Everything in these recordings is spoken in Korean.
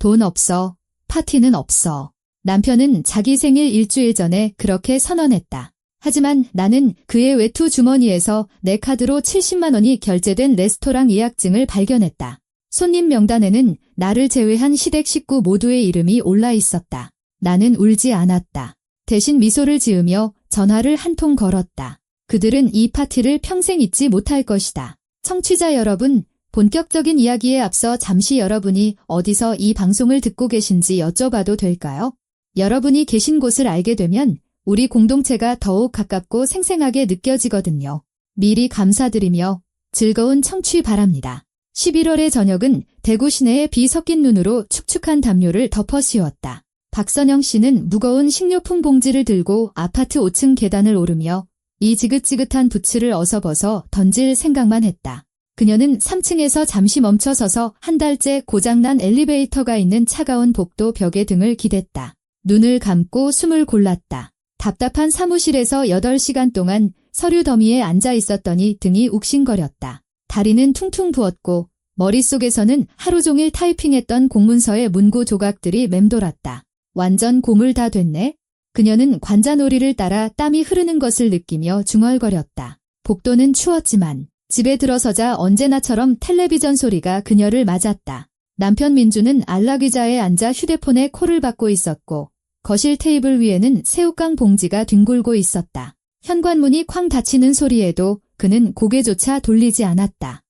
돈 없어. 파티는 없어. 남편은 자기 생일 일주일 전에 그렇게 선언했다. 하지만 나는 그의 외투 주머니에서 내 카드로 70만 원이 결제된 레스토랑 예약증을 발견했다. 손님 명단에는 나를 제외한 시댁 식구 모두의 이름이 올라 있었다. 나는 울지 않았다. 대신 미소를 지으며 전화를 한 통 걸었다. 그들은 이 파티를 평생 잊지 못할 것이다. 청취자 여러분, 본격적인 이야기에 앞서 잠시 여러분이 어디서 이 방송을 듣고 계신지 여쭤봐도 될까요? 여러분이 계신 곳을 알게 되면 우리 공동체가 더욱 가깝고 생생하게 느껴지거든요. 미리 감사드리며 즐거운 청취 바랍니다. 11월의 저녁은 대구 시내의 비 섞인 눈으로 축축한 담요를 덮어 씌웠다. 박선영 씨는 무거운 식료품 봉지를 들고 아파트 5층 계단을 오르며 이 지긋지긋한 부츠를 어서 벗어 던질 생각만 했다. 그녀는 3층에서 잠시 멈춰서서 한 달째 고장난 엘리베이터가 있는 차가운 복도 벽에 등을 기댔다. 눈을 감고 숨을 골랐다. 답답한 사무실에서 8시간 동안 서류 더미에 앉아 있었더니 등이 욱신거렸다. 다리는 퉁퉁 부었고 머릿속에서는 하루 종일 타이핑했던 공문서의 문구 조각들이 맴돌았다. 완전 고물 다 됐네. 그녀는 관자놀이를 따라 땀이 흐르는 것을 느끼며 중얼거렸다. 복도는 추웠지만 집에 들어서자 언제나처럼 텔레비전 소리가 그녀를 맞았다. 남편 민주는 안락의자에 앉아 휴대폰에 콜을 받고 있었고 거실 테이블 위에는 새우깡 봉지가 뒹굴고 있었다. 현관문이 쾅 닫히는 소리에도 그는 고개조차 돌리지 않았다.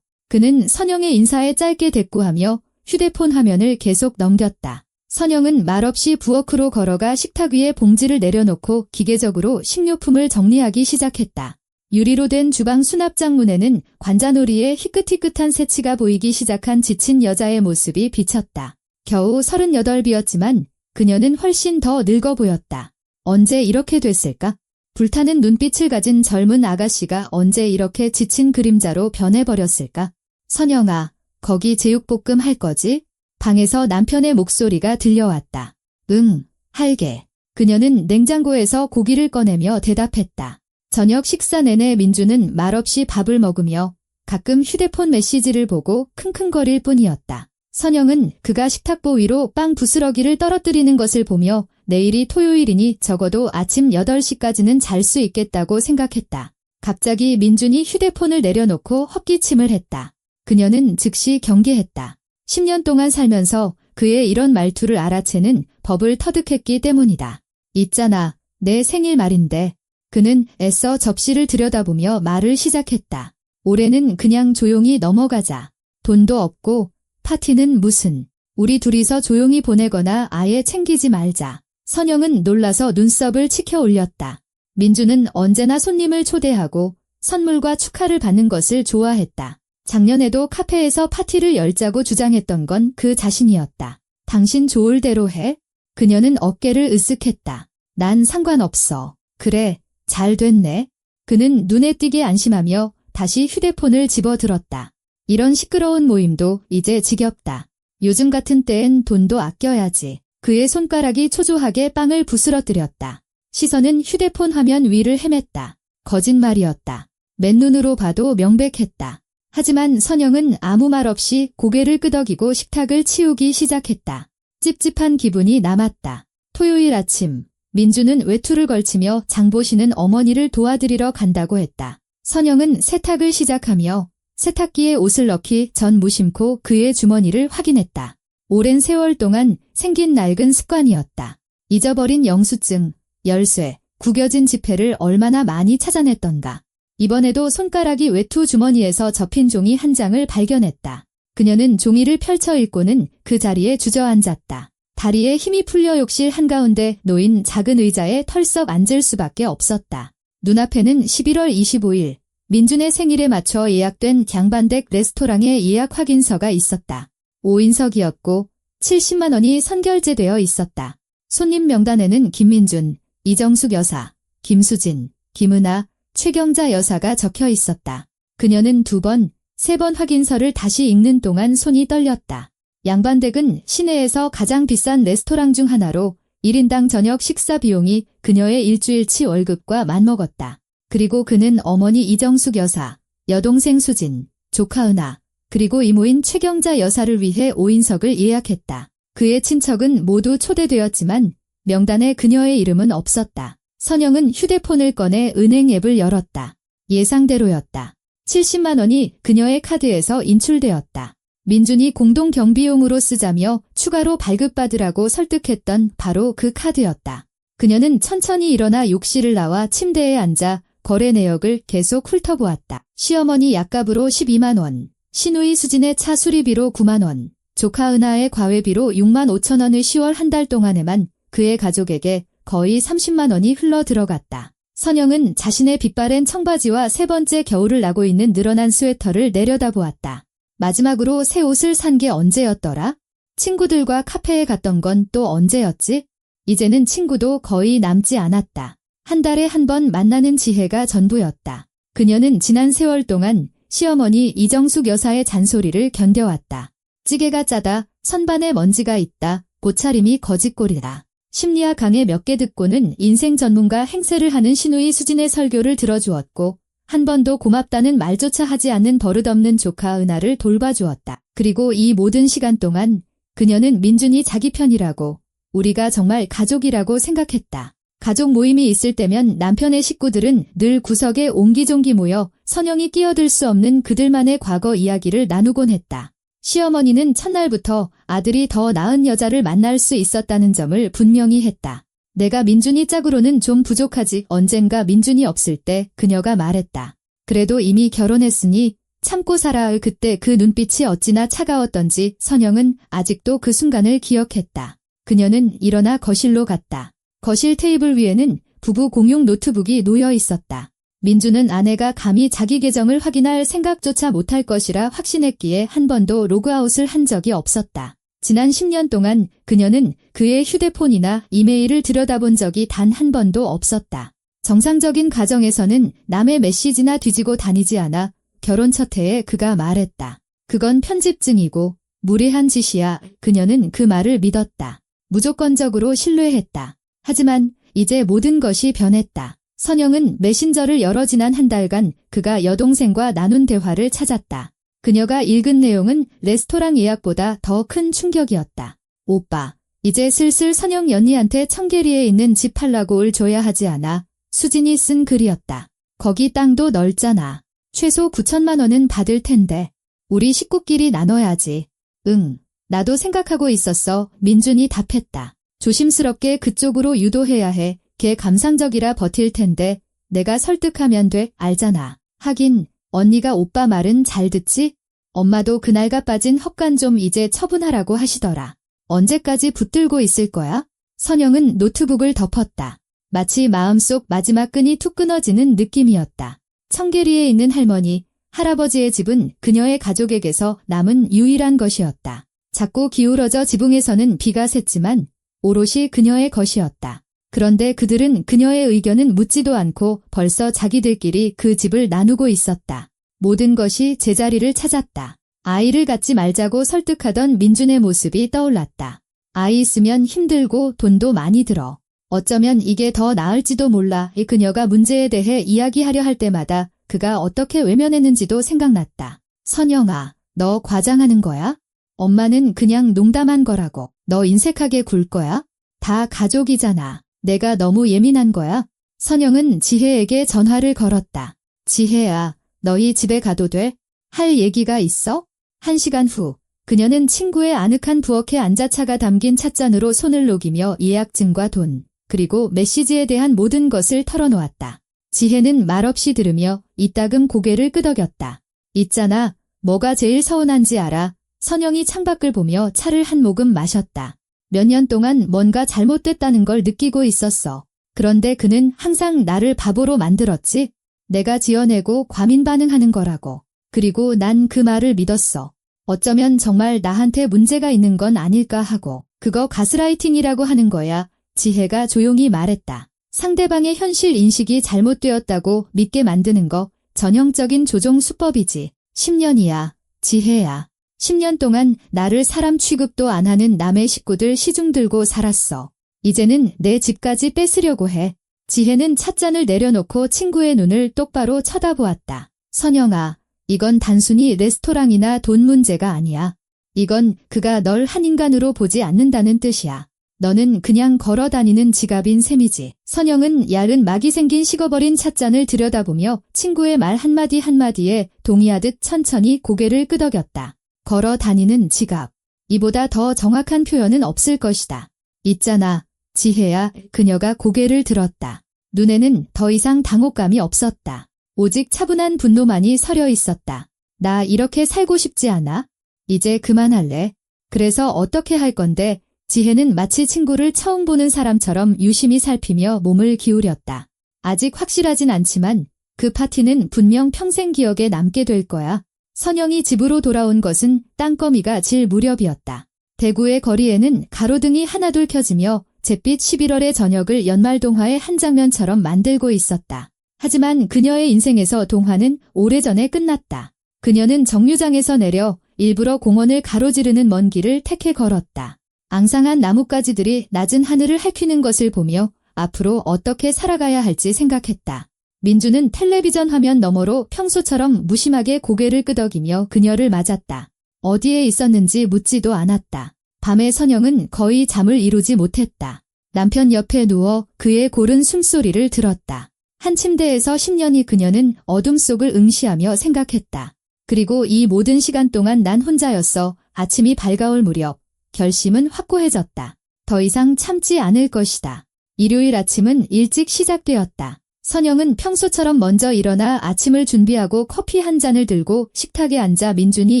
그는 선영의 인사에 짧게 대꾸하며 휴대폰 화면을 계속 넘겼다. 선영은 말없이 부엌으로 걸어가 식탁 위에 봉지를 내려놓고 기계적으로 식료품을 정리하기 시작했다. 유리로 된 주방 수납장 문에는 관자놀이에 희끗희끗한 새치가 보이기 시작한 지친 여자의 모습이 비쳤다. 겨우 38이었지만 그녀는 훨씬 더 늙어 보였다. 언제 이렇게 됐을까? 불타는 눈빛을 가진 젊은 아가씨가 언제 이렇게 지친 그림자로 변해버렸을까? 선영아, 거기 제육볶음 할 거지? 방에서 남편의 목소리가 들려왔다. 응, 할게. 그녀는 냉장고에서 고기를 꺼내며 대답했다. 저녁 식사 내내 민주는 말없이 밥을 먹으며 가끔 휴대폰 메시지를 보고 킁킁거릴 뿐이었다. 선영은 그가 식탁보 위로 빵 부스러기를 떨어뜨리는 것을 보며 내일이 토요일이니 적어도 아침 8시까지는 잘 수 있겠다고 생각했다. 갑자기 민준이 휴대폰을 내려놓고 헛기침을 했다. 그녀는 즉시 경계했다. 10년 동안 살면서 그의 이런 말투를 알아채는 법을 터득했기 때문이다. 있잖아, 내 생일 말인데. 그는 애써 접시를 들여다보며 말을 시작했다. 올해는 그냥 조용히 넘어가자. 돈도 없고 파티는 무슨. 우리 둘이서 조용히 보내거나 아예 챙기지 말자. 선영은 놀라서 눈썹을 치켜 올렸다. 민주는 언제나 손님을 초대하고 선물과 축하를 받는 것을 좋아했다. 작년에도 카페에서 파티를 열자고 주장했던 건 그 자신이었다. 당신 좋을 대로 해? 그녀는 어깨를 으쓱했다. 난 상관없어. 그래, 잘 됐네. 그는 눈에 띄게 안심하며 다시 휴대폰을 집어들었다. 이런 시끄러운 모임도 이제 지겹다. 요즘 같은 때엔 돈도 아껴야지. 그의 손가락이 초조하게 빵을 부스러뜨렸다. 시선은 휴대폰 화면 위를 헤맸다. 거짓말이었다. 맨눈으로 봐도 명백했다. 하지만 선영은 아무 말 없이 고개를 끄덕이고 식탁을 치우기 시작했다. 찝찝한 기분이 남았다. 토요일 아침, 민주는 외투를 걸치며 장보시는 어머니를 도와드리러 간다고 했다. 선영은 세탁을 시작하며 세탁기에 옷을 넣기 전 무심코 그의 주머니를 확인했다. 오랜 세월 동안 생긴 낡은 습관이었다. 잊어버린 영수증, 열쇠, 구겨진 지폐를 얼마나 많이 찾아냈던가. 이번에도 손가락이 외투 주머니에서 접힌 종이 한 장을 발견했다. 그녀는 종이를 펼쳐 읽고는 그 자리에 주저앉았다. 다리에 힘이 풀려 욕실 한가운데 놓인 작은 의자에 털썩 앉을 수밖에 없었다. 눈앞에는 11월 25일 민준의 생일에 맞춰 예약된 양반댁 레스토랑의 예약 확인서가 있었다. 5인석이었고 70만 원이 선결제되어 있었다. 손님 명단에는 김민준, 이정숙 여사, 김수진, 김은아, 최경자 여사가 적혀 있었다. 그녀는 2번, 3번 확인서를 다시 읽는 동안 손이 떨렸다. 양반댁은 시내에서 가장 비싼 레스토랑 중 하나로 1인당 저녁 식사 비용이 그녀의 일주일치 월급과 맞먹었다. 그리고 그는 어머니 이정숙 여사, 여동생 수진, 조카 은하, 그리고 이모인 최경자 여사를 위해 5인석을 예약했다. 그의 친척은 모두 초대되었지만 명단에 그녀의 이름은 없었다. 선영은 휴대폰을 꺼내 은행 앱을 열었다. 예상대로였다. 70만 원이 그녀의 카드에서 인출되었다. 민준이 공동 경비용으로 쓰자며 추가로 발급받으라고 설득했던 바로 그 카드였다. 그녀는 천천히 일어나 욕실을 나와 침대에 앉아 거래 내역을 계속 훑어보았다. 시어머니 약값으로 12만 원, 시누이 수진의 차 수리비로 9만 원, 조카 은하의 과외비로 6만 5천 원을 10월 한 달 동안에만 그의 가족에게 거의 30만 원이 흘러 들어갔다. 선영은 자신의 빛바랜 청바지와 세 번째 겨울을 나고 있는 늘어난 스웨터를 내려다보았다. 마지막으로 새 옷을 산 게 언제였더라? 친구들과 카페에 갔던 건 또 언제였지? 이제는 친구도 거의 남지 않았다. 한 달에 한 번 만나는 지혜가 전부였다. 그녀는 지난 세월 동안 시어머니 이정숙 여사의 잔소리를 견뎌왔다. 찌개가 짜다, 선반에 먼지가 있다, 옷차림이 거짓골이다. 심리학 강의 몇 개 듣고는 인생 전문가 행세를 하는 시누이 수진의 설교를 들어주었고 한 번도 고맙다는 말조차 하지 않는 버릇없는 조카 은하를 돌봐주었다. 그리고 이 모든 시간 동안 그녀는 민준이 자기 편이라고, 우리가 정말 가족이라고 생각했다. 가족 모임이 있을 때면 남편의 식구들은 늘 구석에 옹기종기 모여 선영이 끼어들 수 없는 그들만의 과거 이야기를 나누곤 했다. 시어머니는 첫날부터 아들이 더 나은 여자를 만날 수 있었다는 점을 분명히 했다. 내가 민준이 짝으로는 좀 부족하지. 언젠가 민준이 없을 때 그녀가 말했다. 그래도 이미 결혼했으니 참고 살아. 그때 그 눈빛이 어찌나 차가웠던지 선영은 아직도 그 순간을 기억했다. 그녀는 일어나 거실로 갔다. 거실 테이블 위에는 부부 공용 노트북이 놓여 있었다. 민준은 아내가 감히 자기 계정을 확인할 생각조차 못할 것이라 확신했기에 한 번도 로그아웃을 한 적이 없었다. 지난 10년 동안 그녀는 그의 휴대폰이나 이메일을 들여다본 적이 단 한 번도 없었다. 정상적인 가정에서는 남의 메시지나 뒤지고 다니지 않아 결혼 첫 해에 그가 말했다. 그건 편집증이고 무례한 짓이야. 그녀는 그 말을 믿었다. 무조건적으로 신뢰했다. 하지만 이제 모든 것이 변했다. 선영은 메신저를 열어 지난 한 달간 그가 여동생과 나눈 대화를 찾았다. 그녀가 읽은 내용은 레스토랑 예약보다 더 큰 충격이었다. 오빠, 이제 슬슬 선영 언니한테 청계리에 있는 집 팔라고를 줘야 하지 않아? 수진이 쓴 글이었다. 거기 땅도 넓잖아. 최소 9천만 원은 받을 텐데. 우리 식구끼리 나눠야지. 응, 나도 생각하고 있었어. 민준이 답했다. 조심스럽게 그쪽으로 유도해야 해. 걔 감상적이라 버틸 텐데 내가 설득하면 돼. 알잖아. 하긴 언니가 오빠 말은 잘 듣지? 엄마도 그날가 빠진 헛간 좀 이제 처분하라고 하시더라. 언제까지 붙들고 있을 거야? 선영은 노트북을 덮었다. 마치 마음속 마지막 끈이 툭 끊어지는 느낌이었다. 청계리에 있는 할머니, 할아버지의 집은 그녀의 가족에게서 남은 유일한 것이었다. 작고 기울어져 지붕에서는 비가 샜지만 오롯이 그녀의 것이었다. 그런데 그들은 그녀의 의견은 묻지도 않고 벌써 자기들끼리 그 집을 나누고 있었다. 모든 것이 제자리를 찾았다. 아이를 갖지 말자고 설득하던 민준의 모습이 떠올랐다. 아이 있으면 힘들고 돈도 많이 들어. 어쩌면 이게 더 나을지도 몰라. 그녀가 문제에 대해 이야기하려 할 때마다 그가 어떻게 외면했는지도 생각났다. 선영아, 너 과장하는 거야? 엄마는 그냥 농담한 거라고. 너 인색하게 굴 거야? 다 가족이잖아. 내가 너무 예민한 거야? 선영은 지혜에게 전화를 걸었다. 지혜야, 너희 집에 가도 돼? 할 얘기가 있어? 1시간 후, 그녀는 친구의 아늑한 부엌에 앉아 차가 담긴 찻잔으로 손을 녹이며 예약증과 돈, 그리고 메시지에 대한 모든 것을 털어놓았다. 지혜는 말없이 들으며 이따금 고개를 끄덕였다. 있잖아, 뭐가 제일 서운한지 알아? 선영이 창밖을 보며 차를 한 모금 마셨다. 몇 년 동안 뭔가 잘못됐다는 걸 느끼고 있었어. 그런데 그는 항상 나를 바보로 만들었지. 내가 지어내고 과민 반응하는 거라고. 그리고 난 그 말을 믿었어. 어쩌면 정말 나한테 문제가 있는 건 아닐까 하고. 그거 가스라이팅이라고 하는 거야. 지혜가 조용히 말했다. 상대방의 현실 인식이 잘못되었다고 믿게 만드는 거 전형적인 조종 수법이지. 10년이야. 지혜야. 10년 동안 나를 사람 취급도 안 하는 남의 식구들 시중 들고 살았어. 이제는 내 집까지 뺏으려고 해. 지혜는 찻잔을 내려놓고 친구의 눈을 똑바로 쳐다보았다. 선영아, 이건 단순히 레스토랑이나 돈 문제가 아니야. 이건 그가 널 한 인간으로 보지 않는다는 뜻이야. 너는 그냥 걸어다니는 지갑인 셈이지. 선영은 야른 막이 생긴 식어버린 찻잔을 들여다보며 친구의 말 한마디 한마디에 동의하듯 천천히 고개를 끄덕였다. 걸어다니는 지갑. 이보다 더 정확한 표현은 없을 것이다. 있잖아, 지혜야. 그녀가 고개를 들었다. 눈에는 더 이상 당혹감이 없었다. 오직 차분한 분노만이 서려 있었다. 나 이렇게 살고 싶지 않아? 이제 그만할래? 그래서 어떻게 할 건데? 지혜는 마치 친구를 처음 보는 사람처럼 유심히 살피며 몸을 기울였다. 아직 확실하진 않지만 그 파티는 분명 평생 기억에 남게 될 거야. 선영이 집으로 돌아온 것은 땅거미가 질 무렵이었다. 대구의 거리에는 가로등이 하나둘 켜지며 잿빛 11월의 저녁을 연말동화의 한 장면처럼 만들고 있었다. 하지만 그녀의 인생에서 동화는 오래전에 끝났다. 그녀는 정류장에서 내려 일부러 공원을 가로지르는 먼 길을 택해 걸었다. 앙상한 나뭇가지들이 낮은 하늘을 핥히는 것을 보며 앞으로 어떻게 살아가야 할지 생각했다. 민주는 텔레비전 화면 너머로 평소처럼 무심하게 고개를 끄덕이며 그녀를 맞았다. 어디에 있었는지 묻지도 않았다. 밤에 선영은 거의 잠을 이루지 못했다. 남편 옆에 누워 그의 고른 숨소리를 들었다. 한 침대에서 10년이 그녀는 어둠 속을 응시하며 생각했다. 그리고 이 모든 시간 동안 난 혼자였어. 아침이 밝아올 무렵 결심은 확고해졌다. 더 이상 참지 않을 것이다. 일요일 아침은 일찍 시작되었다. 선영은 평소처럼 먼저 일어나 아침을 준비하고 커피 한 잔을 들고 식탁에 앉아 민준이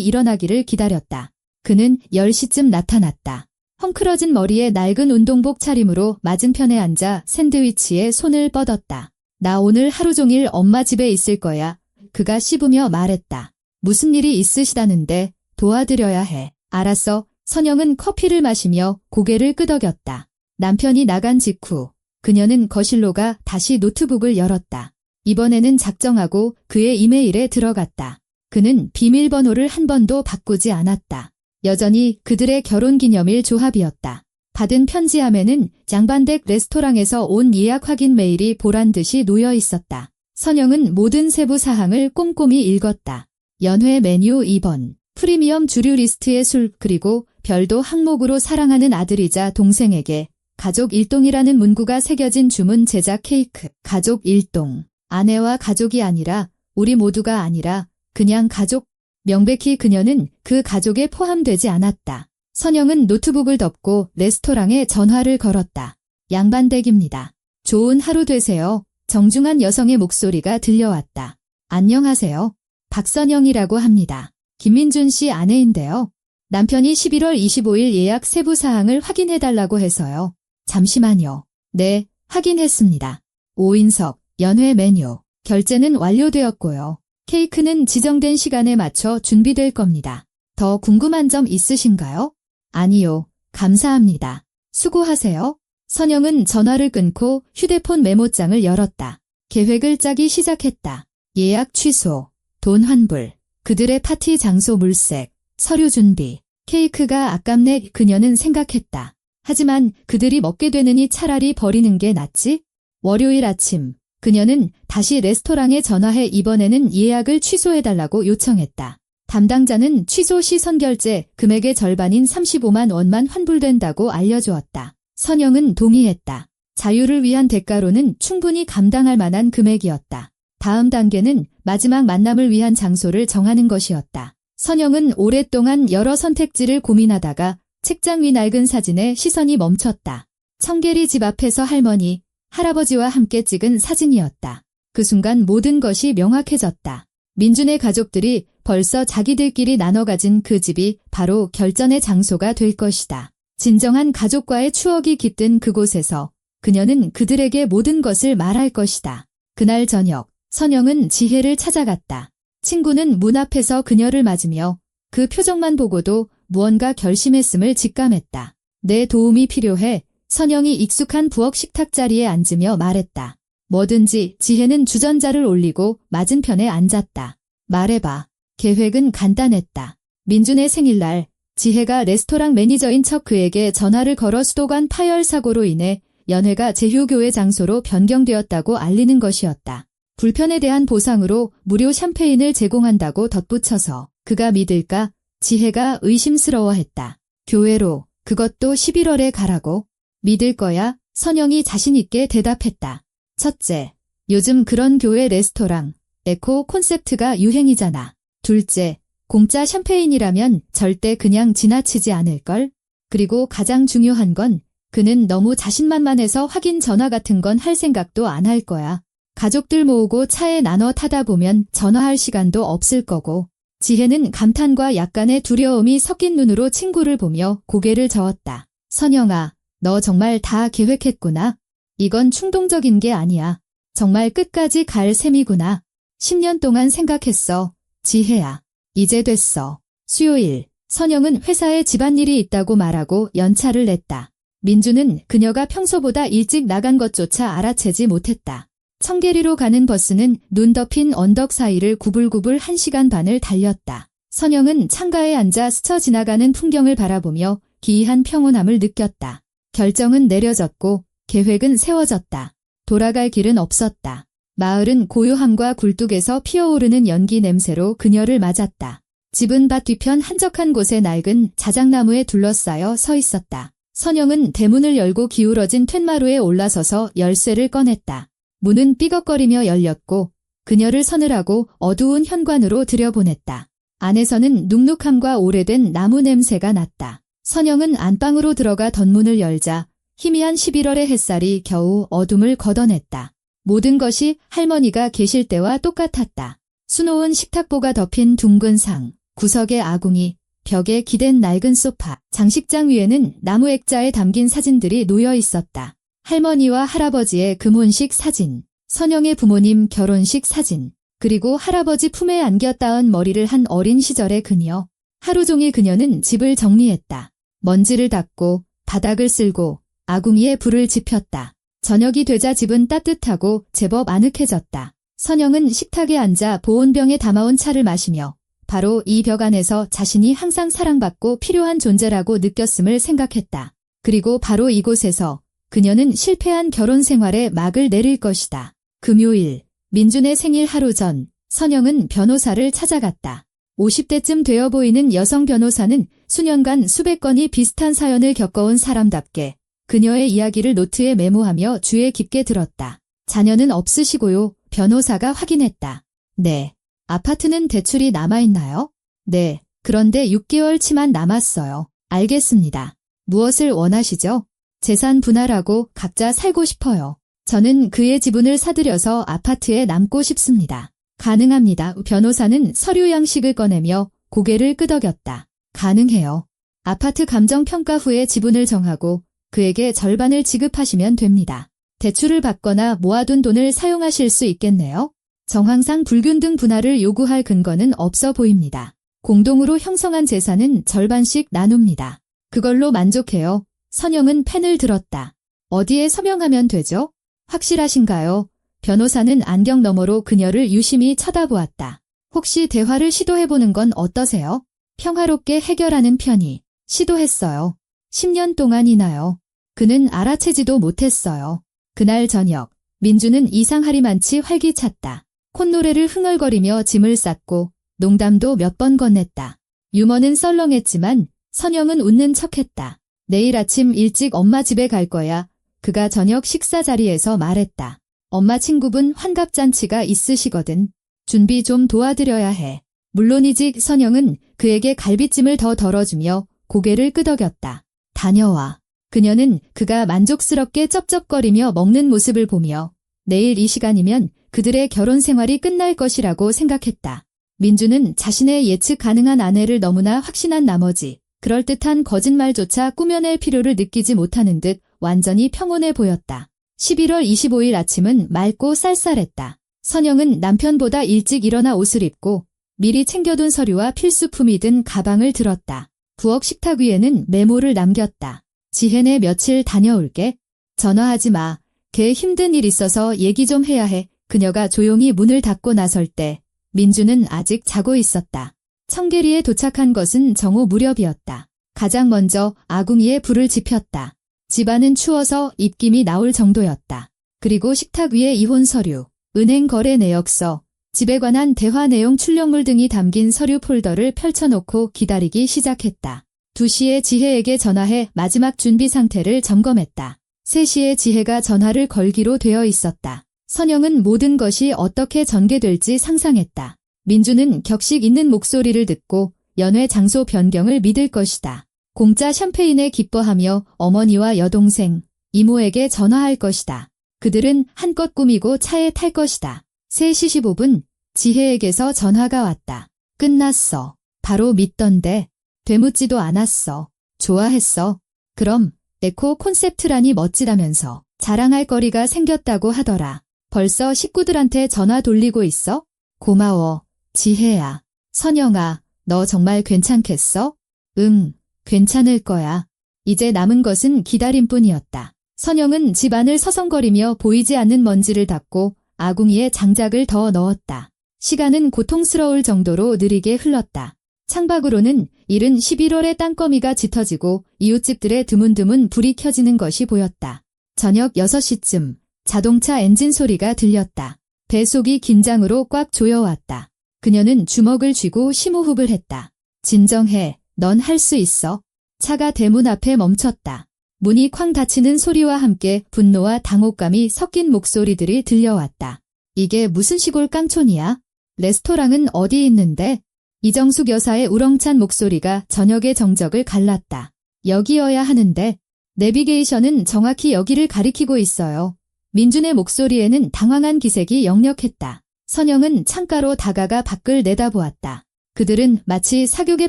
일어나기를 기다렸다. 그는 10시쯤 나타났다. 헝클어진 머리에 낡은 운동복 차림으로 맞은편에 앉아 샌드위치에 손을 뻗었다. 나 오늘 하루 종일 엄마 집에 있을 거야. 그가 씹으며 말했다. 무슨 일이 있으시다는데 도와드려야 해. 알았어. 선영은 커피를 마시며 고개를 끄덕였다. 남편이 나간 직후 그녀는 거실로 가 다시 노트북을 열었다. 이번에는 작정하고 그의 이메일에 들어갔다. 그는 비밀번호를 한 번도 바꾸지 않았다. 여전히 그들의 결혼기념일 조합이었다. 받은 편지함에는 장반댁 레스토랑에서 온 예약 확인 메일이 보란듯이 놓여 있었다. 선영은 모든 세부 사항을 꼼꼼히 읽었다. 연회 메뉴 2번, 프리미엄 주류 리스트의 술, 그리고 별도 항목으로 사랑하는 아들이자 동생에게 가족 일동이라는 문구가 새겨진 주문 제작 케이크. 가족 일동. 아내와 가족이 아니라 우리 모두가 아니라 그냥 가족. 명백히 그녀는 그 가족에 포함되지 않았다. 선영은 노트북을 덮고 레스토랑에 전화를 걸었다. 양반댁입니다. 좋은 하루 되세요. 정중한 여성의 목소리가 들려왔다. 안녕하세요. 박선영이라고 합니다. 김민준 씨 아내인데요. 남편이 11월 25일 예약 세부 사항을 확인해달라고 해서요. 잠시만요. 네, 확인했습니다. 5인석, 연회 메뉴. 결제는 완료되었고요. 케이크는 지정된 시간에 맞춰 준비될 겁니다. 더 궁금한 점 있으신가요? 아니요. 감사합니다. 수고하세요. 선영은 전화를 끊고 휴대폰 메모장을 열었다. 계획을 짜기 시작했다. 예약 취소, 돈 환불, 그들의 파티 장소 물색, 서류 준비, 케이크가 아깝네 그녀는 생각했다. 하지만 그들이 먹게 되느니 차라리 버리는 게 낫지? 월요일 아침, 그녀는 다시 레스토랑에 전화해 이번에는 예약을 취소해달라고 요청했다. 담당자는 취소 시 선결제 금액의 절반인 35만 원만 환불된다고 알려주었다. 선영은 동의했다. 자유를 위한 대가로는 충분히 감당할 만한 금액이었다. 다음 단계는 마지막 만남을 위한 장소를 정하는 것이었다. 선영은 오랫동안 여러 선택지를 고민하다가 책장 위 낡은 사진에 시선이 멈췄다. 청계리 집 앞에서 할머니, 할아버지와 함께 찍은 사진이었다. 그 순간 모든 것이 명확해졌다. 민준의 가족들이 벌써 자기들끼리 나눠 가진 그 집이 바로 결전의 장소가 될 것이다. 진정한 가족과의 추억이 깃든 그곳에서 그녀는 그들에게 모든 것을 말할 것이다. 그날 저녁, 선영은 지혜를 찾아갔다. 친구는 문 앞에서 그녀를 맞으며 그 표정만 보고도 무언가 결심했음을 직감했다. 내 도움이 필요해. 선영이 익숙한 부엌 식탁 자리에 앉으며 말했다. 뭐든지. 지혜는 주전자를 올리고 맞은편에 앉았다. 말해봐. 계획은 간단했다. 민준의 생일날 지혜가 레스토랑 매니저인 척 그에게 전화를 걸어 수도관 파열 사고로 인해 연회가 제휴교회 장소로 변경되었다고 알리는 것이었다. 불편에 대한 보상으로 무료 샴페인을 제공한다고 덧붙여서 그가 믿을까 지혜가 의심스러워했다. 교회로 그것도 11월에 가라고? 믿을 거야? 선영이 자신있게 대답했다. 첫째, 요즘 그런 교회 레스토랑, 에코 콘셉트가 유행이잖아. 둘째, 공짜 샴페인이라면 절대 그냥 지나치지 않을걸? 그리고 가장 중요한 건 그는 너무 자신만만해서 확인 전화 같은 건 할 생각도 안 할 거야. 가족들 모으고 차에 나눠 타다 보면 전화할 시간도 없을 거고. 지혜는 감탄과 약간의 두려움이 섞인 눈으로 친구를 보며 고개를 저었다. 선영아, 너 정말 다 계획했구나. 이건 충동적인 게 아니야. 정말 끝까지 갈 셈이구나. 10년 동안 생각했어. 지혜야. 이제 됐어. 수요일, 선영은 회사에 집안일이 있다고 말하고 연차를 냈다. 민주는 그녀가 평소보다 일찍 나간 것조차 알아채지 못했다. 청계리로 가는 버스는 눈 덮인 언덕 사이를 구불구불 1시간 반을 달렸다. 선영은 창가에 앉아 스쳐 지나가는 풍경을 바라보며 기이한 평온함을 느꼈다. 결정은 내려졌고 계획은 세워졌다. 돌아갈 길은 없었다. 마을은 고요함과 굴뚝에서 피어오르는 연기 냄새로 그녀를 맞았다. 집은 밭 뒤편 한적한 곳에 낡은 자작나무에 둘러싸여 서 있었다. 선영은 대문을 열고 기울어진 툇마루에 올라서서 열쇠를 꺼냈다. 문은 삐걱거리며 열렸고 그녀를 서늘하고 어두운 현관으로 들여보냈다. 안에서는 눅눅함과 오래된 나무 냄새가 났다. 선영은 안방으로 들어가 덧문을 열자 희미한 11월의 햇살이 겨우 어둠을 걷어냈다. 모든 것이 할머니가 계실 때와 똑같았다. 수놓은 식탁보가 덮인 둥근 상, 구석에 아궁이, 벽에 기댄 낡은 소파, 장식장 위에는 나무 액자에 담긴 사진들이 놓여 있었다. 할머니와 할아버지의 금혼식 사진, 선영의 부모님 결혼식 사진, 그리고 할아버지 품에 안겨 따은 머리를 한 어린 시절의 그녀. 하루 종일 그녀는 집을 정리했다. 먼지를 닦고 바닥을 쓸고 아궁이에 불을 지폈다. 저녁이 되자 집은 따뜻하고 제법 아늑해졌다. 선영은 식탁에 앉아 보온병에 담아온 차를 마시며 바로 이 벽 안에서 자신이 항상 사랑받고 필요한 존재라고 느꼈음을 생각했다. 그리고 바로 이곳에서 그녀는 실패한 결혼 생활에 막을 내릴 것이다. 금요일, 민준의 생일 하루 전, 선영은 변호사를 찾아갔다. 50대쯤 되어 보이는 여성 변호사는 수년간 수백 건이 비슷한 사연을 겪어온 사람답게 그녀의 이야기를 노트에 메모하며 주의 깊게 들었다. 자녀는 없으시고요. 변호사가 확인했다. 네. 아파트는 대출이 남아있나요? 네. 그런데 6개월치만 남았어요. 알겠습니다. 무엇을 원하시죠? 재산 분할하고 각자 살고 싶어요. 저는 그의 지분을 사들여서 아파트에 남고 싶습니다. 가능합니다. 변호사는 서류 양식을 꺼내며 고개를 끄덕였다. 가능해요. 아파트 감정평가 후에 지분을 정하고 그에게 절반을 지급하시면 됩니다. 대출을 받거나 모아둔 돈을 사용하실 수 있겠네요. 정황상 불균등 분할을 요구할 근거는 없어 보입니다. 공동으로 형성한 재산은 절반씩 나눕니다. 그걸로 만족해요. 선영은 펜을 들었다. 어디에 서명하면 되죠? 확실하신가요? 변호사는 안경 너머로 그녀를 유심히 쳐다보았다. 혹시 대화를 시도해보는 건 어떠세요? 평화롭게 해결하는 편이. 시도했어요. 10년 동안이나요. 그는 알아채지도 못했어요. 그날 저녁, 민주는 이상하리만치 활기찼다. 콧노래를 흥얼거리며 짐을 쌌고 농담도 몇 번 건넸다. 유머는 썰렁했지만 선영은 웃는 척했다. 내일 아침 일찍 엄마 집에 갈 거야. 그가 저녁 식사 자리에서 말했다. 엄마 친구분 환갑잔치가 있으시거든. 준비 좀 도와드려야 해. 물론이지. 선영은 그에게 갈비찜을 더 덜어주며 고개를 끄덕였다. 다녀와. 그녀는 그가 만족스럽게 쩝쩝거리며 먹는 모습을 보며 내일 이 시간이면 그들의 결혼 생활이 끝날 것이라고 생각했다. 민주는 자신의 예측 가능한 아내를 너무나 확신한 나머지 그럴듯한 거짓말조차 꾸며낼 필요를 느끼지 못하는 듯 완전히 평온해 보였다. 11월 25일 아침은 맑고 쌀쌀했다. 선영은 남편보다 일찍 일어나 옷을 입고 미리 챙겨둔 서류와 필수품이 든 가방을 들었다. 부엌 식탁 위에는 메모를 남겼다. 지혜네 며칠 다녀올게. 전화하지 마. 걔 힘든 일 있어서 얘기 좀 해야 해. 그녀가 조용히 문을 닫고 나설 때 민주는 아직 자고 있었다. 청계리에 도착한 것은 정오 무렵이었다. 가장 먼저 아궁이에 불을 지폈다. 집안은 추워서 입김이 나올 정도였다. 그리고 식탁 위에 이혼 서류, 은행 거래 내역서, 집에 관한 대화 내용 출력물 등이 담긴 서류 폴더를 펼쳐놓고 기다리기 시작했다. 2시에 지혜에게 전화해 마지막 준비 상태를 점검했다. 3시에 지혜가 전화를 걸기로 되어 있었다. 선영은 모든 것이 어떻게 전개될지 상상했다. 민주는 격식 있는 목소리를 듣고 연회 장소 변경을 믿을 것이다. 공짜 샴페인에 기뻐하며 어머니와 여동생, 이모에게 전화할 것이다. 그들은 한껏 꾸미고 차에 탈 것이다. 3시 15분 지혜에게서 전화가 왔다. 끝났어. 바로 믿던데. 되묻지도 않았어. 좋아했어. 그럼 에코 콘셉트라니 멋지다면서 자랑할 거리가 생겼다고 하더라. 벌써 식구들한테 전화 돌리고 있어? 고마워. 지혜야. 선영아, 너 정말 괜찮겠어? 응, 괜찮을 거야. 이제 남은 것은 기다림뿐이었다. 선영은 집 안을 서성거리며 보이지 않는 먼지를 닦고 아궁이에 장작을 더 넣었다. 시간은 고통스러울 정도로 느리게 흘렀다. 창밖으로는 이른 11월의 땅거미가 짙어지고 이웃집들의 드문드문 불이 켜지는 것이 보였다. 저녁 6시쯤 자동차 엔진 소리가 들렸다. 뱃속이 긴장으로 꽉 조여왔다. 그녀는 주먹을 쥐고 심호흡을 했다. 진정해. 넌 할 수 있어. 차가 대문 앞에 멈췄다. 문이 쾅 닫히는 소리와 함께 분노와 당혹감이 섞인 목소리들이 들려왔다. 이게 무슨 시골 깡촌이야? 레스토랑은 어디 있는데? 이정숙 여사의 우렁찬 목소리가 저녁의 정적을 갈랐다. 여기여야 하는데 내비게이션은 정확히 여기를 가리키고 있어요. 민준의 목소리에는 당황한 기색이 역력했다. 선영은 창가로 다가가 밖을 내다보았다. 그들은 마치 사교계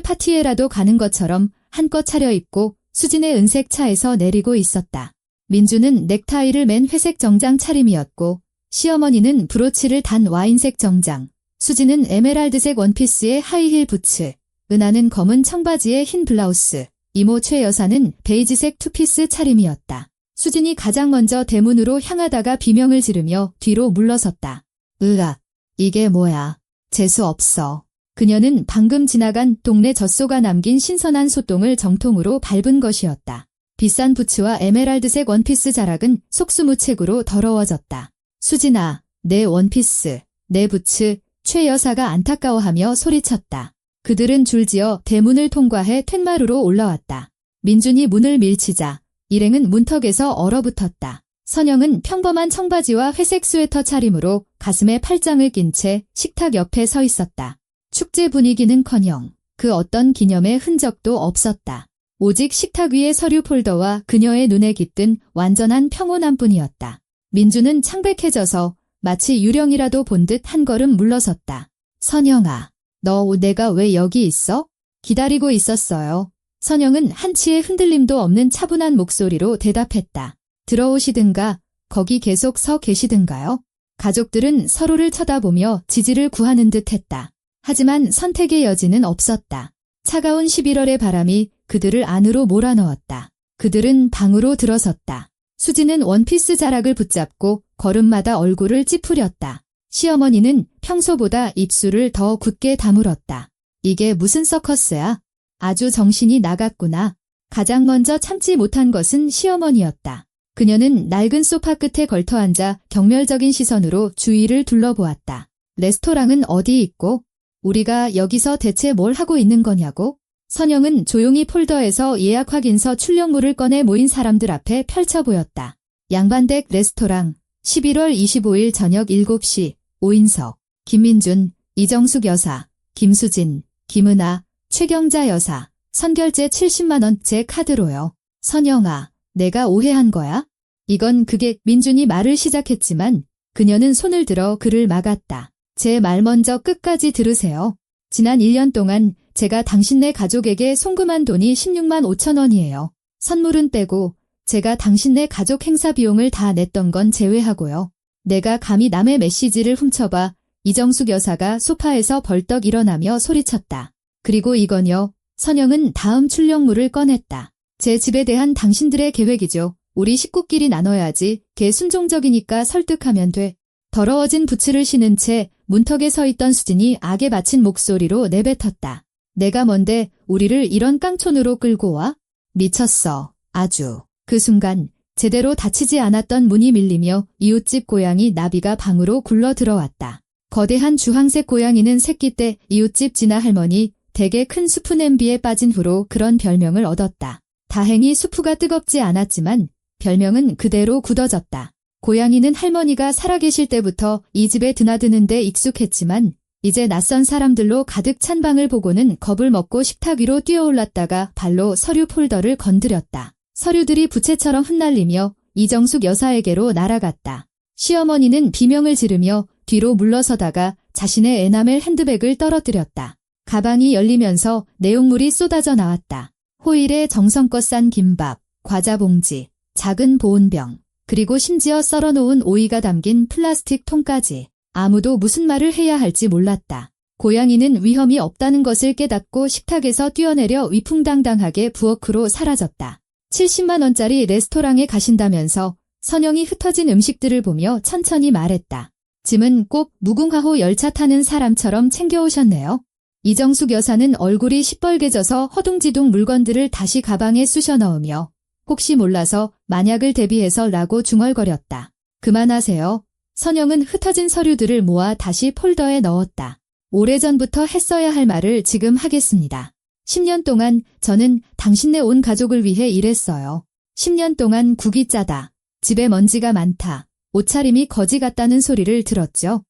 파티에라도 가는 것처럼 한껏 차려입고 수진의 은색 차에서 내리고 있었다. 민주는 넥타이를 맨 회색 정장 차림이었고 시어머니는 브로치를 단 와인색 정장, 수진은 에메랄드색 원피스에 하이힐 부츠, 은하는 검은 청바지에 흰 블라우스, 이모 최 여사는 베이지색 투피스 차림이었다. 수진이 가장 먼저 대문으로 향하다가 비명을 지르며 뒤로 물러섰다. 으악, 이게 뭐야. 재수 없어. 그녀는 방금 지나간 동네 젖소가 남긴 신선한 소똥을 정통으로 밟은 것이었다. 비싼 부츠와 에메랄드색 원피스 자락은 속수무책으로 더러워졌다. 수진아, 내 원피스, 내 부츠, 최 여사가 안타까워하며 소리쳤다. 그들은 줄지어 대문을 통과해 툇마루로 올라왔다. 민준이 문을 밀치자 일행은 문턱에서 얼어붙었다. 선영은 평범한 청바지와 회색 스웨터 차림으로 가슴에 팔짱을 낀 채 식탁 옆에 서 있었다. 축제 분위기는커녕 그 어떤 기념의 흔적도 없었다. 오직 식탁 위의 서류 폴더와 그녀의 눈에 깃든 완전한 평온함뿐이었다. 민주는 창백해져서 마치 유령이라도 본 듯 한 걸음 물러섰다. 선영아, 너 내가 왜 여기 있어? 기다리고 있었어요. 선영은 한치의 흔들림도 없는 차분한 목소리로 대답했다. 들어오시든가 거기 계속 서 계시든가요? 가족들은 서로를 쳐다보며 지지를 구하는 듯 했다. 하지만 선택의 여지는 없었다. 차가운 11월의 바람이 그들을 안으로 몰아넣었다. 그들은 방으로 들어섰다. 수지는 원피스 자락을 붙잡고 걸음마다 얼굴을 찌푸렸다. 시어머니는 평소보다 입술을 더 굳게 다물었다. 이게 무슨 서커스야? 아주 정신이 나갔구나. 가장 먼저 참지 못한 것은 시어머니였다. 그녀는 낡은 소파 끝에 걸터앉아 경멸적인 시선으로 주위를 둘러보았다. 레스토랑은 어디 있고? 우리가 여기서 대체 뭘 하고 있는 거냐고? 선영은 조용히 폴더에서 예약 확인서 출력물을 꺼내 모인 사람들 앞에 펼쳐 보였다. 양반댁 레스토랑 11월 25일 저녁 7시 5인석 김민준, 이정숙 여사, 김수진, 김은아, 최경자 여사, 선결제 70만 원째 카드로요. 선영아, 내가 오해한 거야? 이건 그게 민준이 말을 시작했지만 그녀는 손을 들어 그를 막았다. 제 말 먼저 끝까지 들으세요. 지난 1년 동안 제가 당신네 가족에게 송금한 돈이 16만 5천 원이에요. 선물은 빼고 제가 당신네 가족 행사 비용을 다 냈던 건 제외하고요. 내가 감히 남의 메시지를 훔쳐봐. 이정숙 여사가 소파에서 벌떡 일어나며 소리쳤다. 그리고 이건요. 선영은 다음 출력물을 꺼냈다. 제 집에 대한 당신들의 계획이죠. 우리 식구끼리 나눠야지. 걔 순종적이니까 설득하면 돼. 더러워진 부츠를 신은 채 문턱에 서 있던 수진이 악에 받친 목소리로 내뱉었다. 내가 뭔데 우리를 이런 깡촌으로 끌고 와? 미쳤어. 아주. 그 순간 제대로 닫히지 않았던 문이 밀리며 이웃집 고양이 나비가 방으로 굴러 들어왔다. 거대한 주황색 고양이는 새끼 때 이웃집 진아 할머니 댁의 큰 수프 냄비에 빠진 후로 그런 별명을 얻었다. 다행히 수프가 뜨겁지 않았지만 별명은 그대로 굳어졌다. 고양이는 할머니가 살아계실 때부터 이 집에 드나드는 데 익숙했지만 이제 낯선 사람들로 가득 찬 방을 보고는 겁을 먹고 식탁 위로 뛰어올랐다가 발로 서류 폴더를 건드렸다. 서류들이 부채처럼 흩날리며 이정숙 여사에게로 날아갔다. 시어머니는 비명을 지르며 뒤로 물러서다가 자신의 에나멜 핸드백을 떨어뜨렸다. 가방이 열리면서 내용물이 쏟아져 나왔다. 호일에 정성껏 싼 김밥, 과자 봉지, 작은 보온병, 그리고 심지어 썰어놓은 오이가 담긴 플라스틱 통까지. 아무도 무슨 말을 해야 할지 몰랐다. 고양이는 위험이 없다는 것을 깨닫고 식탁에서 뛰어내려 위풍당당하게 부엌으로 사라졌다. 70만 원짜리 레스토랑에 가신다면서 선영이 흩어진 음식들을 보며 천천히 말했다. 짐은 꼭 무궁화호 열차 타는 사람처럼 챙겨오셨네요. 이정숙 여사는 얼굴이 시뻘개져서 허둥지둥 물건들을 다시 가방에 쑤셔 넣으며 혹시 몰라서 만약을 대비해서 라고 중얼거렸다. 그만하세요. 선영은 흩어진 서류들을 모아 다시 폴더에 넣었다. 오래전부터 했어야 할 말을 지금 하겠습니다. 10년 동안 저는 당신네 온 가족을 위해 일했어요. 10년 동안 국이 짜다. 집에 먼지가 많다. 옷차림이 거지 같다는 소리를 들었죠.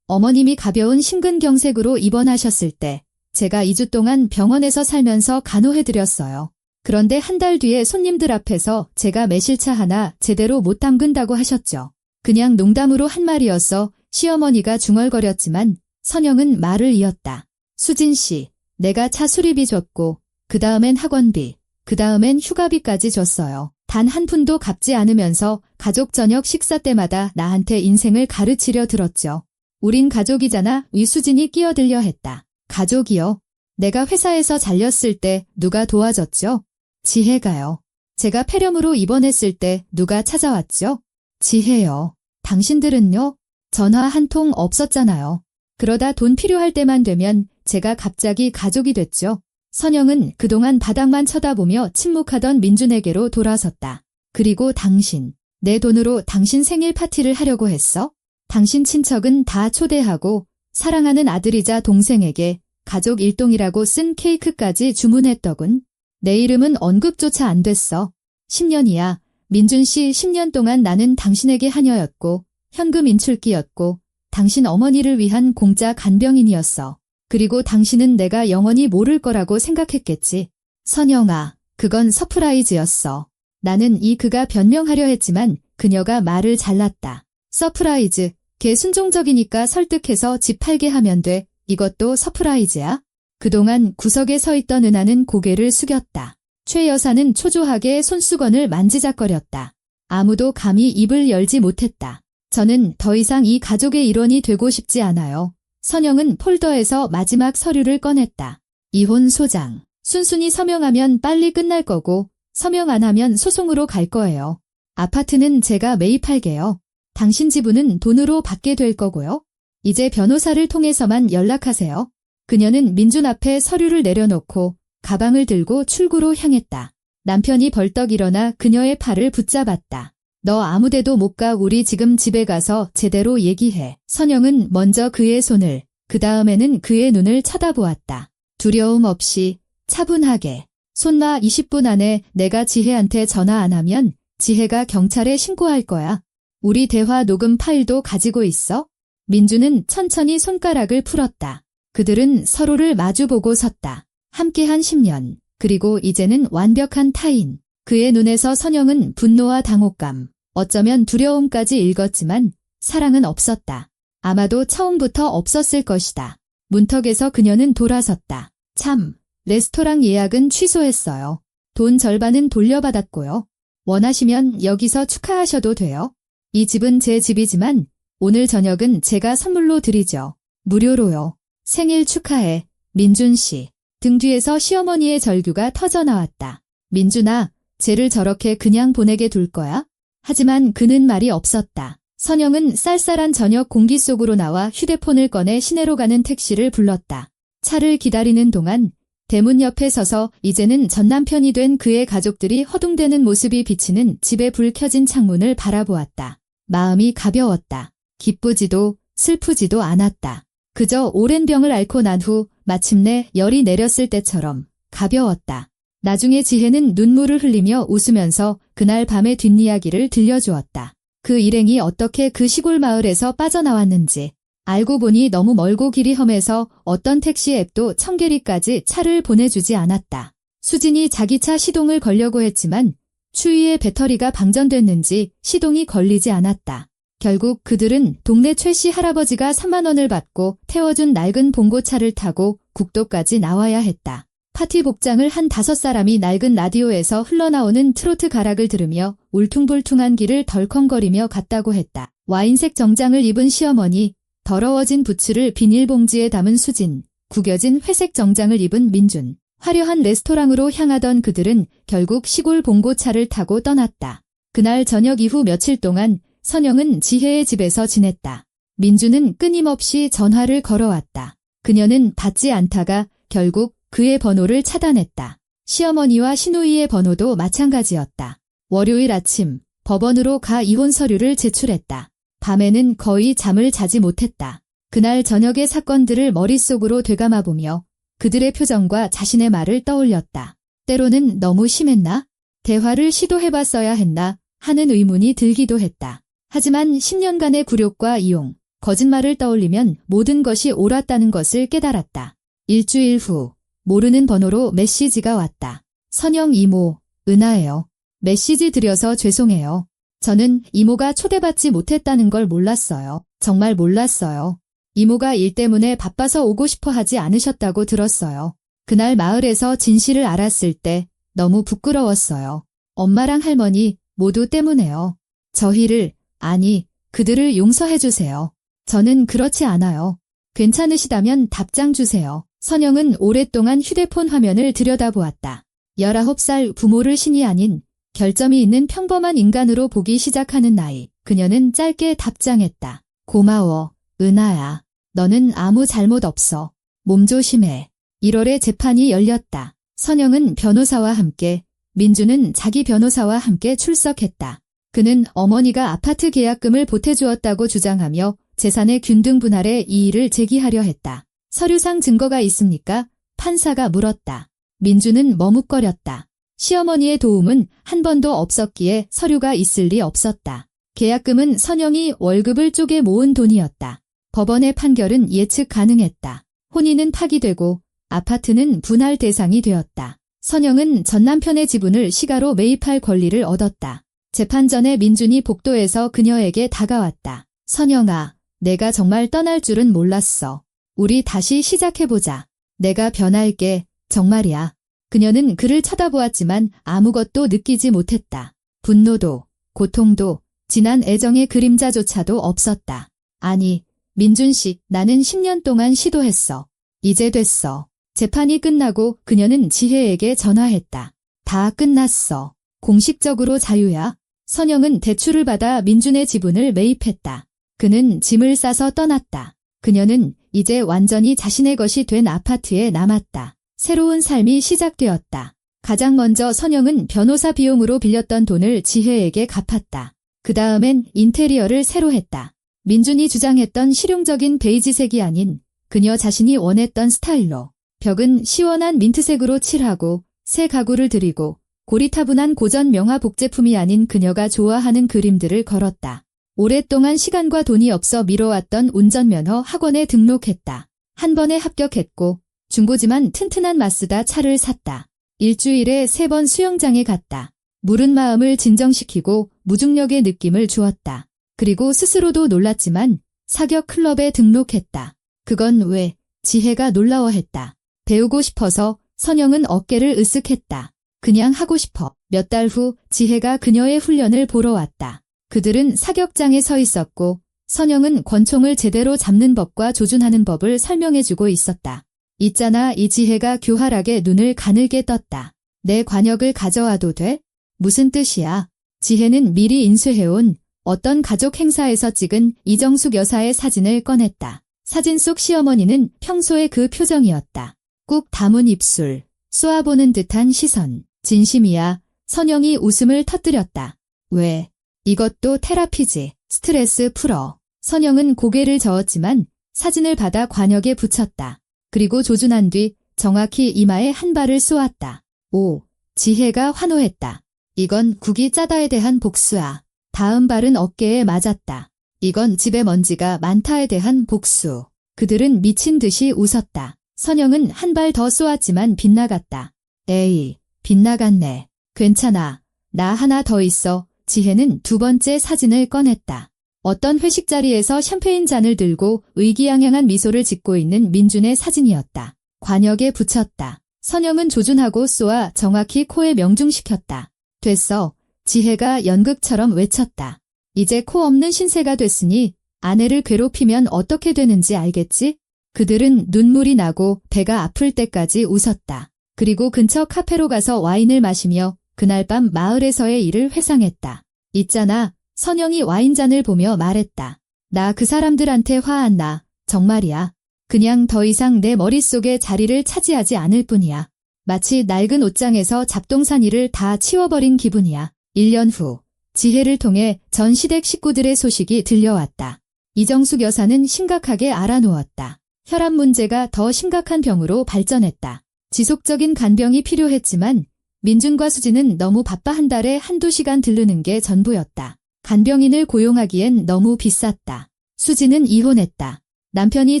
어머님이 가벼운 심근경색으로 입원하셨을 때 제가 2주 동안 병원에서 살면서 간호해드렸어요. 그런데 한 달 뒤에 손님들 앞에서 제가 매실차 하나 제대로 못 담근다고 하셨죠. 그냥 농담으로 한 말이었어. 시어머니가 중얼거렸지만 선영은 말을 이었다. 수진 씨, 내가 차 수리비 줬고 그 다음엔 학원비, 그 다음엔 휴가비까지 줬어요. 단 한 푼도 갚지 않으면서 가족 저녁 식사 때마다 나한테 인생을 가르치려 들었죠. 우린 가족이잖아. 위수진이 끼어들려 했다. 가족이요? 내가 회사에서 잘렸을 때 누가 도와줬죠? 지혜가요. 제가 폐렴으로 입원했을 때 누가 찾아왔죠? 지혜요. 당신들은요? 전화 한 통 없었잖아요. 그러다 돈 필요할 때만 되면 제가 갑자기 가족이 됐죠. 선영은 그동안 바닥만 쳐다보며 침묵하던 민준에게로 돌아섰다. 그리고 당신, 내 돈으로 당신 생일 파티를 하려고 했어? 당신 친척은 다 초대하고 사랑하는 아들이자 동생에게 가족 일동이라고 쓴 케이크까지 주문했더군. 내 이름은 언급조차 안 됐어. 10년이야. 민준 씨, 10년 동안 나는 당신에게 하녀였고 현금 인출기였고 당신 어머니를 위한 공짜 간병인이었어. 그리고 당신은 내가 영원히 모를 거라고 생각했겠지. 선영아, 그건 서프라이즈였어. 나는 그가 변명하려 했지만 그녀가 말을 잘랐다. 서프라이즈, 걔 순종적이니까 설득해서 집 팔게 하면 돼. 이것도 서프라이즈야? 그동안 구석에 서 있던 은하는 고개를 숙였다. 최 여사는 초조하게 손수건을 만지작거렸다. 아무도 감히 입을 열지 못했다. 저는 더 이상 이 가족의 일원이 되고 싶지 않아요. 선영은 폴더에서 마지막 서류를 꺼냈다. 이혼 소장. 순순히 서명하면 빨리 끝날 거고 서명 안 하면 소송으로 갈 거예요. 아파트는 제가 매입할게요. 당신 지분은 돈으로 받게 될 거고요. 이제 변호사를 통해서만 연락하세요. 그녀는 민준 앞에 서류를 내려놓고 가방을 들고 출구로 향했다. 남편이 벌떡 일어나 그녀의 팔을 붙잡았다. 너 아무데도 못 가. 우리 지금 집에 가서 제대로 얘기해. 선영은 먼저 그의 손을, 그 다음에는 그의 눈을 쳐다보았다. 두려움 없이 차분하게. 손마 20분 안에 내가 지혜한테 전화 안 하면 지혜가 경찰에 신고할 거야. 우리 대화 녹음 파일도 가지고 있어? 민주는 천천히 손가락을 풀었다. 그들은 서로를 마주보고 섰다. 함께한 10년, 그리고 이제는 완벽한 타인. 그의 눈에서 선영은 분노와 당혹감, 어쩌면 두려움까지 읽었지만 사랑은 없었다. 아마도 처음부터 없었을 것이다. 문턱에서 그녀는 돌아섰다. 참, 레스토랑 예약은 취소했어요. 돈 절반은 돌려받았고요. 원하시면 여기서 축하하셔도 돼요. 이 집은 제 집이지만 오늘 저녁은 제가 선물로 드리죠. 무료로요. 생일 축하해, 민준 씨. 등 뒤에서 시어머니의 절규가 터져나왔다. 민준아, 쟤를 저렇게 그냥 보내게 둘 거야? 하지만 그는 말이 없었다. 선영은 쌀쌀한 저녁 공기 속으로 나와 휴대폰을 꺼내 시내로 가는 택시를 불렀다. 차를 기다리는 동안 대문 옆에 서서 이제는 전남편이 된 그의 가족들이 허둥대는 모습이 비치는 집에 불 켜진 창문을 바라보았다. 마음이 가벼웠다. 기쁘지도 슬프지도 않았다. 그저 오랜 병을 앓고 난 후 마침내 열이 내렸을 때처럼 가벼웠다. 나중에 지혜는 눈물을 흘리며 웃으면서 그날 밤의 뒷이야기를 들려주었다. 그 일행이 어떻게 그 시골 마을에서 빠져나왔는지. 알고 보니 너무 멀고 길이 험해서 어떤 택시 앱도 청계리까지 차를 보내주지 않았다. 수진이 자기 차 시동을 걸려고 했지만 추위에 배터리가 방전됐는지 시동이 걸리지 않았다. 결국 그들은 동네 최씨 할아버지가 3만 원을 받고 태워준 낡은 봉고차를 타고 국도까지 나와야 했다. 파티 복장을 한 5사람이 낡은 라디오에서 흘러나오는 트로트 가락을 들으며 울퉁불퉁한 길을 덜컹거리며 갔다고 했다. 와인색 정장을 입은 시어머니, 더러워진 부츠를 비닐봉지에 담은 수진, 구겨진 회색 정장을 입은 민준. 화려한 레스토랑으로 향하던 그들은 결국 시골 봉고차를 타고 떠났다. 그날 저녁 이후 며칠 동안 선영은 지혜의 집에서 지냈다. 민주는 끊임없이 전화를 걸어왔다. 그녀는 받지 않다가 결국 그의 번호를 차단했다. 시어머니와 시누이의 번호도 마찬가지였다. 월요일 아침 법원으로 가 이혼 서류를 제출했다. 밤에는 거의 잠을 자지 못했다. 그날 저녁의 사건들을 머릿속으로 되감아보며 그들의 표정과 자신의 말을 떠올렸다. 때로는 너무 심했나? 대화를 시도해봤어야 했나? 하는 의문이 들기도 했다. 하지만 10년간의 굴욕과 이용, 거짓말을 떠올리면 모든 것이 옳았다는 것을 깨달았다. 일주일 후 모르는 번호로 메시지가 왔다. 선영 이모, 은하예요. 메시지 드려서 죄송해요. 저는 이모가 초대받지 못했다는 걸 몰랐어요. 정말 몰랐어요. 이모가 일 때문에 바빠서 오고 싶어 하지 않으셨다고 들었어요. 그날 마을에서 진실을 알았을 때 너무 부끄러웠어요. 엄마랑 할머니 모두 때문에요. 저희를, 아니, 그들을 용서해주세요. 저는 그렇지 않아요. 괜찮으시다면 답장 주세요. 선영은 오랫동안 휴대폰 화면을 들여다보았다. 19살 부모를 신이 아닌 결점이 있는 평범한 인간으로 보기 시작하는 나이. 그녀는 짧게 답장했다. 고마워, 은하야. 너는 아무 잘못 없어. 몸 조심해. 1월에 재판이 열렸다. 선영은 변호사와 함께, 민주는 자기 변호사와 함께 출석했다. 그는 어머니가 아파트 계약금을 보태주었다고 주장하며 재산의 균등 분할에 이의를 제기하려 했다. 서류상 증거가 있습니까? 판사가 물었다. 민주는 머뭇거렸다. 시어머니의 도움은 한 번도 없었기에 서류가 있을 리 없었다. 계약금은 선영이 월급을 쪼개 모은 돈이었다. 법원의 판결은 예측 가능했다. 혼인은 파기되고 아파트는 분할 대상이 되었다. 선영은 전 남편의 지분을 시가로 매입할 권리를 얻었다. 재판 전에 민준이 복도에서 그녀에게 다가왔다. 선영아, 내가 정말 떠날 줄은 몰랐어. 우리 다시 시작해보자. 내가 변할게. 정말이야. 그녀는 그를 쳐다보았지만 아무것도 느끼지 못했다. 분노도, 고통도, 진한 애정의 그림자조차도 없었다. 아니, 민준 씨, 나는 10년 동안 시도했어. 이제 됐어. 재판이 끝나고 그녀는 지혜에게 전화했다. 다 끝났어. 공식적으로 자유야. 선영은 대출을 받아 민준의 지분을 매입했다. 그는 짐을 싸서 떠났다. 그녀는 이제 완전히 자신의 것이 된 아파트에 남았다. 새로운 삶이 시작되었다. 가장 먼저 선영은 변호사 비용으로 빌렸던 돈을 지혜에게 갚았다. 그 다음엔 인테리어를 새로 했다. 민준이 주장했던 실용적인 베이지색이 아닌 그녀 자신이 원했던 스타일로. 벽은 시원한 민트색으로 칠하고 새 가구를 들이고 고리타분한 고전 명화 복제품이 아닌 그녀가 좋아하는 그림들을 걸었다. 오랫동안 시간과 돈이 없어 미뤄왔던 운전면허 학원에 등록했다. 한 번에 합격했고 중고지만 튼튼한 마쓰다 차를 샀다. 일주일에 3번 수영장에 갔다. 무른 마음을 진정시키고 무중력의 느낌을 주었다. 그리고 스스로도 놀랐지만 사격 클럽에 등록했다. 그건 왜? 지혜가 놀라워했다. 배우고 싶어서. 선영은 어깨를 으쓱했다. 그냥 하고 싶어. 몇 달 후 지혜가 그녀의 훈련을 보러 왔다. 그들은 사격장에 서 있었고 선영은 권총을 제대로 잡는 법과 조준하는 법을 설명해주고 있었다. 있잖아. 이 지혜가 교활하게 눈을 가늘게 떴다. 내 관역을 가져와도 돼? 무슨 뜻이야? 지혜는 미리 인수해온 어떤 가족 행사에서 찍은 이정숙 여사의 사진을 꺼냈다. 사진 속 시어머니는 평소의 그 표정이었다. 꾹 담은 입술, 쏘아보는 듯한 시선. 진심이야. 선영이 웃음을 터뜨렸다. 왜? 이것도 테라피지. 스트레스 풀어. 선영은 고개를 저었지만 사진을 받아 관역에 붙였다. 그리고 조준한 뒤 정확히 이마에 한 발을 쏘았다. 오, 지혜가 환호했다. 이건 국이 짜다에 대한 복수야. 다음 발은 어깨에 맞았다. 이건 집에 먼지가 많다에 대한 복수. 그들은 미친 듯이 웃었다. 선영은 한 발 더 쏘았지만 빗나갔다. 에이, 빗나갔네. 괜찮아. 나 하나 더 있어. 지혜는 두 번째 사진을 꺼냈다. 어떤 회식 자리에서 샴페인 잔을 들고 의기양양한 미소를 짓고 있는 민준의 사진이었다. 관역에 붙였다. 선영은 조준하고 쏘아 정확히 코에 명중시켰다. 됐어. 지혜가 연극처럼 외쳤다. 이제 코 없는 신세가 됐으니 아내를 괴롭히면 어떻게 되는지 알겠지? 그들은 눈물이 나고 배가 아플 때까지 웃었다. 그리고 근처 카페로 가서 와인을 마시며 그날 밤 마을에서의 일을 회상했다. 있잖아. 선영이 와인잔을 보며 말했다. 나 그 사람들한테 화 안 나. 정말이야. 그냥 더 이상 내 머릿속에 자리를 차지하지 않을 뿐이야. 마치 낡은 옷장에서 잡동사니를 다 치워버린 기분이야. 1년 후 지혜를 통해 전 시댁 식구들의 소식이 들려왔다. 이정숙 여사는 심각하게 앓아누웠다. 혈압 문제가 더 심각한 병으로 발전했다. 지속적인 간병이 필요했지만 민준과 수지는 너무 바빠 한 달에 한두 시간 들르는 게 전부였다. 간병인을 고용하기엔 너무 비쌌다. 수지는 이혼했다. 남편이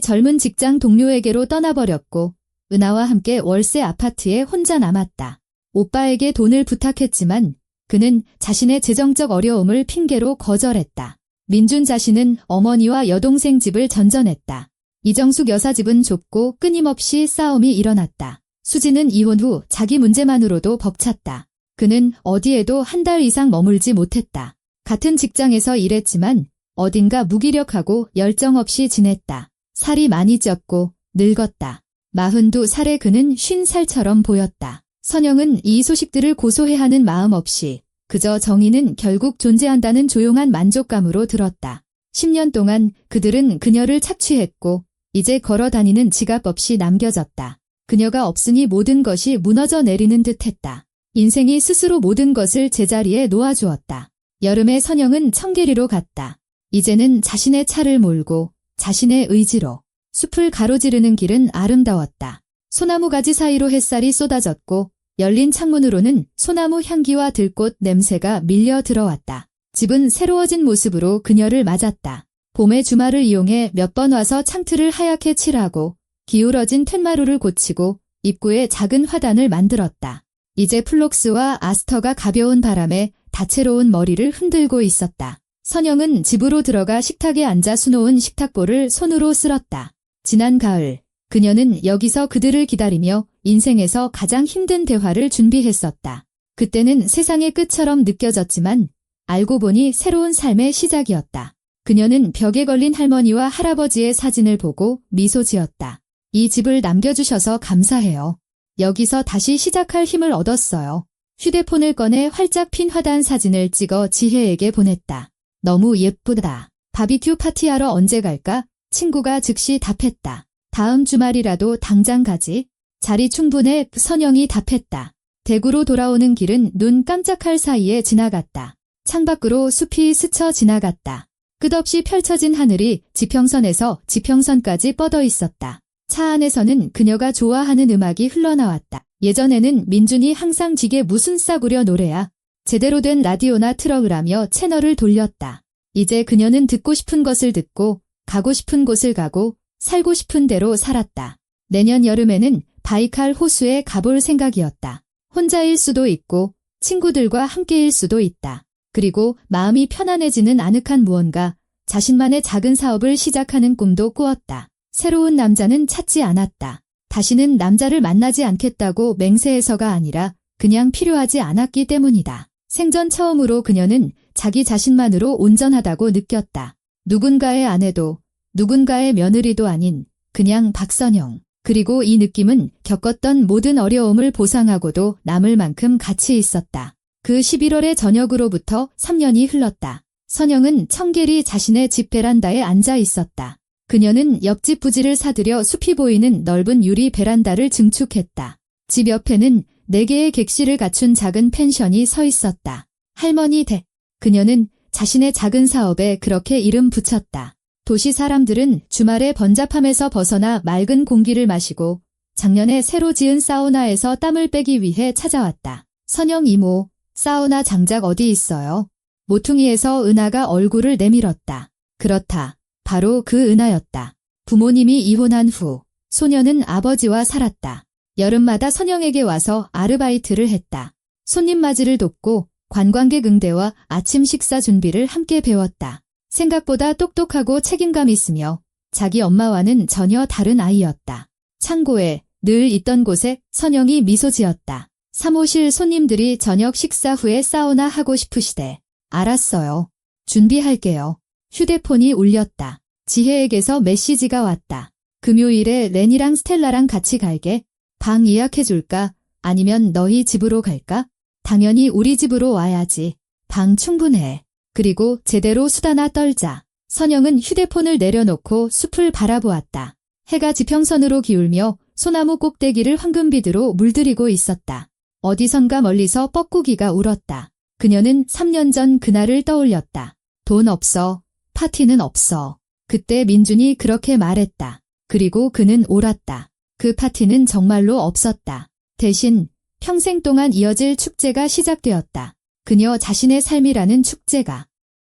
젊은 직장 동료에게로 떠나버렸고 은하와 함께 월세 아파트에 혼자 남았다. 오빠에게 돈을 부탁했지만 그는 자신의 재정적 어려움을 핑계로 거절했다. 민준 자신은 어머니와 여동생 집을 전전했다. 이정숙 여사 집은 좁고 끊임없이 싸움이 일어났다. 수지는 이혼 후 자기 문제만으로도 벅찼다. 그는 어디에도 한 달 이상 머물지 못했다. 같은 직장에서 일했지만 어딘가 무기력하고 열정 없이 지냈다. 살이 많이 쪘고 늙었다. 42살의 그는 50살처럼 보였다. 선영은 이 소식들을 고소해 하는 마음 없이 그저 정의는 결국 존재한다는 조용한 만족감으로 들었다. 10년 동안 그들은 그녀를 착취했고 이제 걸어다니는 지갑 없이 남겨졌다. 그녀가 없으니 모든 것이 무너져 내리는 듯했다. 인생이 스스로 모든 것을 제자리에 놓아주었다. 여름에 선영은 청계리로 갔다. 이제는 자신의 차를 몰고 자신의 의지로 숲을 가로지르는 길은 아름다웠다. 소나무 가지 사이로 햇살이 쏟아졌고 열린 창문으로는 소나무 향기와 들꽃 냄새가 밀려 들어왔다. 집은 새로워진 모습으로 그녀를 맞았다. 봄의 주말을 이용해 몇 번 와서 창틀을 하얗게 칠하고 기울어진 툇마루를 고치고 입구에 작은 화단을 만들었다. 이제 플록스와 아스터가 가벼운 바람에 다채로운 머리를 흔들고 있었다. 선영은 집으로 들어가 식탁에 앉아 수놓은 식탁보를 손으로 쓸었다. 지난 가을, 그녀는 여기서 그들을 기다리며 인생에서 가장 힘든 대화를 준비했었다. 그때는 세상의 끝처럼 느껴졌지만 알고 보니 새로운 삶의 시작이었다. 그녀는 벽에 걸린 할머니와 할아버지의 사진을 보고 미소 지었다. 이 집을 남겨주셔서 감사해요. 여기서 다시 시작할 힘을 얻었어요. 휴대폰을 꺼내 활짝 핀 화단 사진을 찍어 지혜에게 보냈다. 너무 예쁘다. 바비큐 파티하러 언제 갈까? 친구가 즉시 답했다. 다음 주말이라도 당장 가지. 자리 충분해. 선영이 답했다. 대구로 돌아오는 길은 눈 깜짝할 사이에 지나갔다. 창밖으로 숲이 스쳐 지나갔다. 끝없이 펼쳐진 하늘이 지평선에서 지평선까지 뻗어 있었다. 차 안에서는 그녀가 좋아하는 음악이 흘러나왔다. 예전에는 민준이 항상 지게 무슨 싸구려 노래야. 제대로 된 라디오나 트럭을 하며 채널을 돌렸다. 이제 그녀는 듣고 싶은 것을 듣고 가고 싶은 곳을 가고 살고 싶은 대로 살았다. 내년 여름에는 바이칼 호수에 가볼 생각이었다. 혼자일 수도 있고 친구들과 함께일 수도 있다. 그리고 마음이 편안해지는 아늑한 무언가, 자신만의 작은 사업을 시작하는 꿈도 꾸었다. 새로운 남자는 찾지 않았다. 다시는 남자를 만나지 않겠다고 맹세해서가 아니라 그냥 필요하지 않았기 때문이다. 생전 처음으로 그녀는 자기 자신만으로 온전하다고 느꼈다. 누군가의 아내도 누군가의 며느리도 아닌 그냥 박선영. 그리고 이 느낌은 겪었던 모든 어려움을 보상하고도 남을 만큼 가치 있었다. 그 11월의 저녁으로부터 3년이 흘렀다. 선영은 청계리 자신의 집 베란다에 앉아 있었다. 그녀는 옆집 부지를 사들여 숲이 보이는 넓은 유리 베란다를 증축했다. 집 옆에는 4개의 객실을 갖춘 작은 펜션이 서 있었다. 할머니 댁. 그녀는 자신의 작은 사업에 그렇게 이름 붙였다. 도시 사람들은 주말에 번잡함에서 벗어나 맑은 공기를 마시고 작년에 새로 지은 사우나에서 땀을 빼기 위해 찾아왔다. 선영 이모, 사우나 장작 어디 있어요? 모퉁이에서 은하가 얼굴을 내밀었다. 그렇다. 바로 그 은하였다. 부모님이 이혼한 후 소녀는 아버지와 살았다. 여름마다 선영에게 와서 아르바이트를 했다. 손님 맞이를 돕고 관광객 응대와 아침 식사 준비를 함께 배웠다. 생각보다 똑똑하고 책임감 있으며 자기 엄마와는 전혀 다른 아이였다. 창고에 늘 있던 곳에 선영이 미소 지었다. 사무실 손님들이 저녁 식사 후에 사우나 하고 싶으시대. 알았어요. 준비할게요. 휴대폰이 울렸다. 지혜에게서 메시지가 왔다. 금요일에 렌이랑 스텔라랑 같이 갈게. 방 예약해줄까? 아니면 너희 집으로 갈까? 당연히 우리 집으로 와야지. 방 충분해. 그리고 제대로 수다나 떨자. 선영은 휴대폰을 내려놓고 숲을 바라보았다. 해가 지평선으로 기울며 소나무 꼭대기를 황금빛으로 물들이고 있었다. 어디선가 멀리서 뻐꾸기가 울었다. 그녀는 3년 전 그날을 떠올렸다. 돈 없어. 파티는 없어. 그때 민준이 그렇게 말했다. 그리고 그는 옳았다. 그 파티는 정말로 없었다. 대신 평생 동안 이어질 축제가 시작되었다. 그녀 자신의 삶이라는 축제가.